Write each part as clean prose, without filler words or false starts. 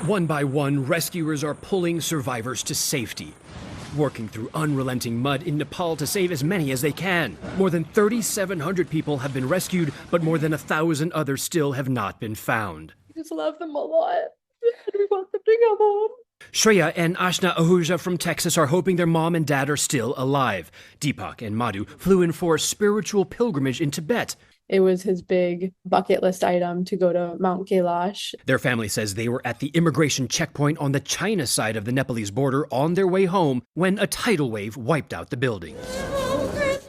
One by one, rescuers are pulling survivors to safety, working through unrelenting mud in Nepal to save as many as they can. More than 3,700 people have been rescued, but more than 1,000 others still have not been found. I just love them a lot, and we want them to come home. Shreya and Ashna Ahuja from Texas are hoping their mom and dad are still alive. Deepak and Madhu flew in for a spiritual pilgrimage in Tibet. It was his big bucket list item to go to Mount Kailash. Their family says they were at the immigration checkpoint on the China side of the Nepalese border on their way home when a tidal wave wiped out the buildings.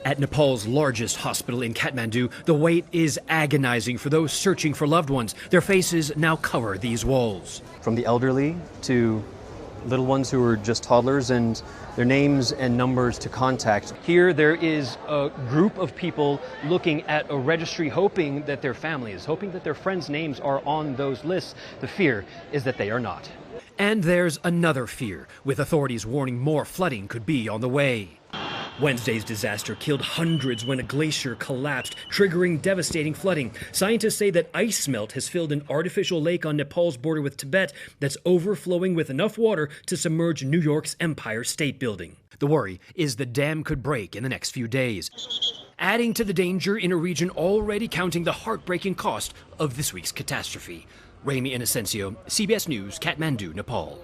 At Nepal's largest hospital in Kathmandu, the wait is agonizing for those searching for loved ones. Their faces now cover these walls. From the elderly to little ones who are just toddlers, and their names and numbers to contact. Here there is a group of people looking at a registry, hoping that their families, hoping that their friends' names are on those lists. The fear is that they are not. And there's another fear, with authorities warning more flooding could be on the way. Wednesday's disaster killed hundreds when a glacier collapsed, triggering devastating flooding. Scientists say that ice melt has filled an artificial lake on Nepal's border with Tibet that's overflowing with enough water to submerge New York's Empire State Building. The worry is the dam could break in the next few days, adding to the danger in a region already counting the heartbreaking cost of this week's catastrophe. Remy Inocencio, CBS News, Kathmandu, Nepal.